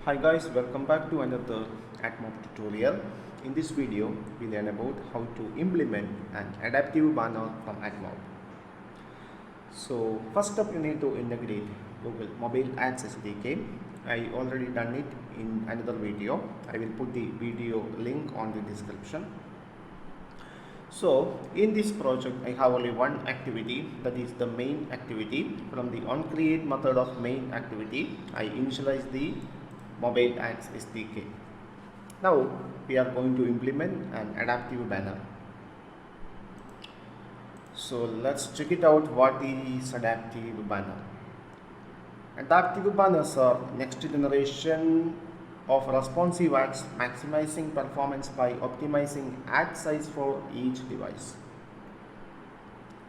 Hi guys, welcome back to another AtMob tutorial. In this video, we learn about how to implement an adaptive banner from AtMob. So first up, you need to integrate Google Mobile Ads SDK. I already done it in another video. I will put the video link on the description. So in this project, I have only one activity, that is the main activity. From the onCreate method of main activity, I initialize the Mobile Ads SDK. Now we are going to implement an adaptive banner. So let's check it out. What is adaptive banner? Adaptive banners are next generation of responsive ads, maximizing performance by optimizing ad size for each device.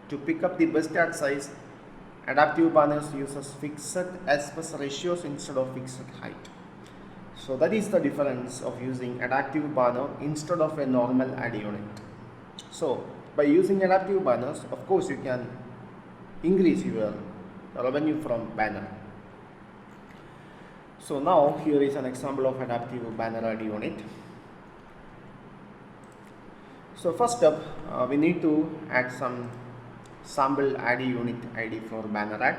To pick up the best ad size, adaptive banners uses fixed aspect ratios instead of fixed height. So that is the difference of using adaptive banner instead of a normal ad unit. So by using adaptive banners, of course you can increase your revenue from banner. So now here is an example of adaptive banner ad unit. So first up, we need to add some sample ad unit ID for banner ad.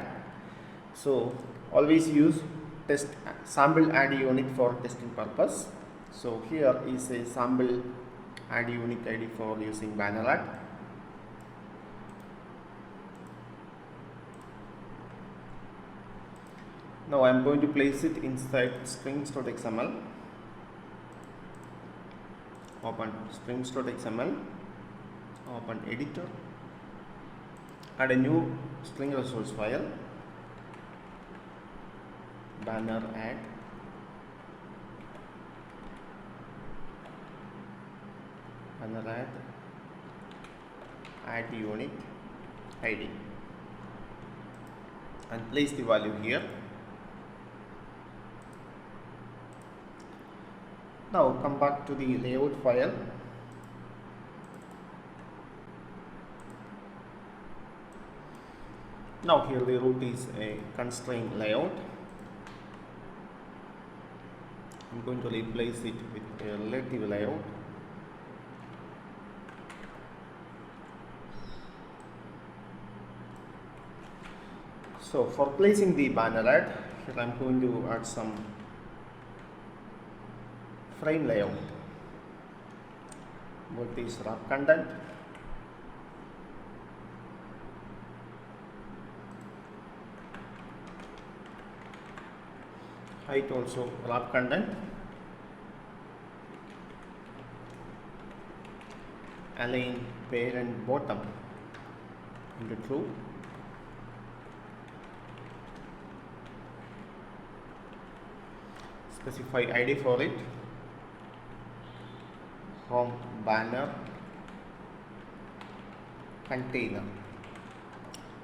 So always use test sample ad unit for testing purpose. So here is a sample ad unit ID for using banner ad. Now I am going to place it inside strings.xml. Open strings.xml, open editor, add a new string resource file, banner ad, ad unit ID, and place the value here. Now come back to the layout file. Now here the root is a constraint layout. I'm going to replace it with a relative layout. So for placing the banner ad, here I'm going to add some frame layout. What is wrap content? Height also wrap content. Align parent bottom into true. Specify ID for it. Home banner container.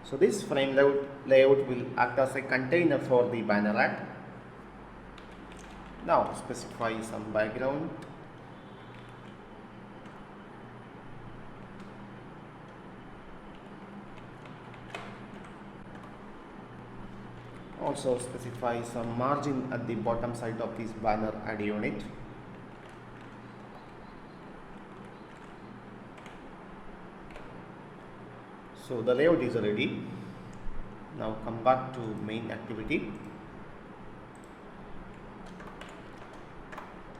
So this frame layout will act as a container for the banner ad. Now specify some background. Also specify some margin at the bottom side of this banner ad unit. So the layout is ready. Now come back to main activity.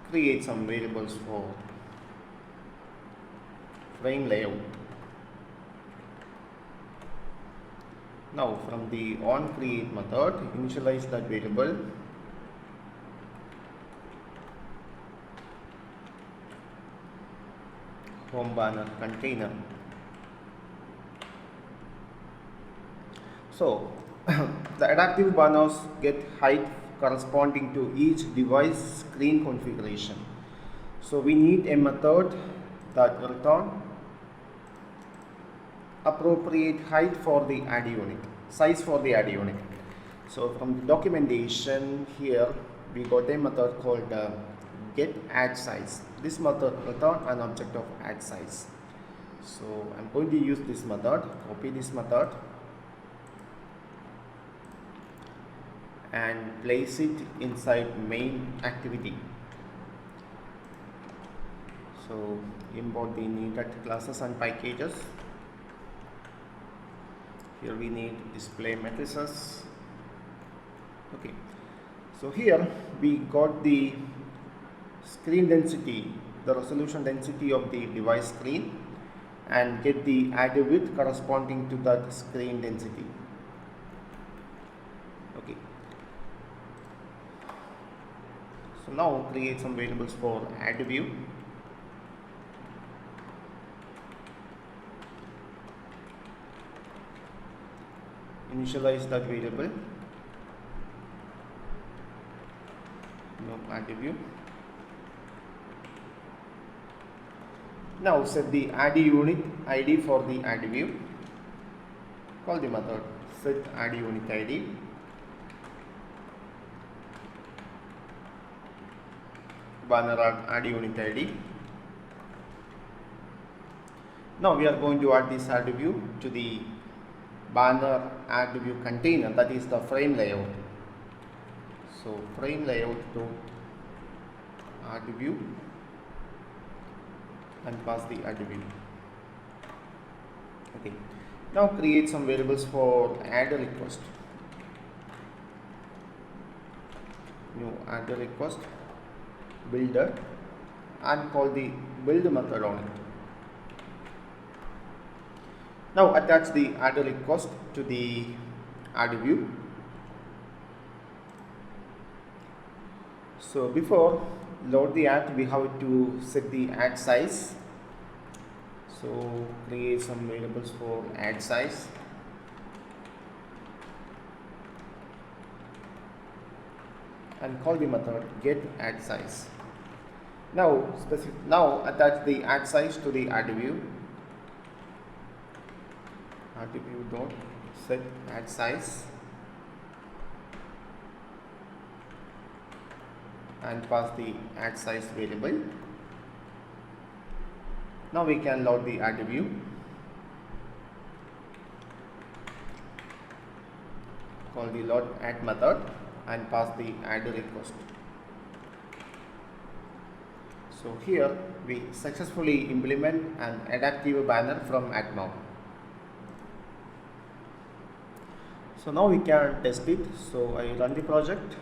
Create some variables for frame layout. Now from the onCreate method, initialize that variable. Home banner container. So the adaptive banners get height corresponding to each device screen configuration. So we need a method that return appropriate height for the ad unit, size for the ad unit. So from the documentation here, we got a method called get ad size. This method return an object of ad size. So I'm going to use this method, copy this method, and place it inside main activity. So import the needed classes and packages. Here we need display matrices. Okay, so here we got the screen density, the resolution density of the device screen, and get the add width corresponding to that screen density. Okay, so now create some variables for add view. Initialize that variable. Now add view. Now set the add unit ID for the add view. Call the method set add unit ID. Banner add unit ID. Now we are going to add this add view to the banner add view container, that is the frame layout. So frame layout to add view and pass the add view. Okay, now create some variables for add request. New add request builder and call the build method on it. Now attach the add request to the add view. So before load the add, we have to set the add size. So create some variables for add size. And call the method get add size. Now attach the add size to the add view. Add view dot set add size and pass the add size variable. Now we can load the add view. Call the load add method and pass the add request. So here we successfully implement an adaptive banner from AdMob. So now we can test it. So I run the project.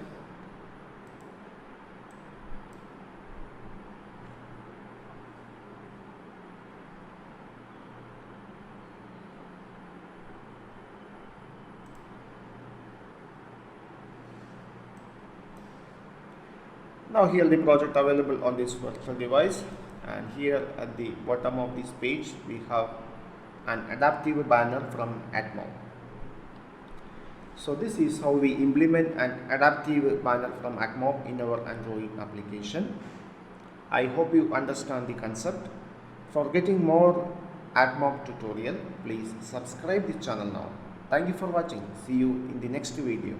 Now here the project available on this virtual device, and here at the bottom of this page we have an adaptive banner from AdMob. So this is how we implement an adaptive banner from AdMob in our Android application. I hope you understand the concept. For getting more AdMob tutorial, please subscribe the channel now. Thank you for watching. See you in the next video.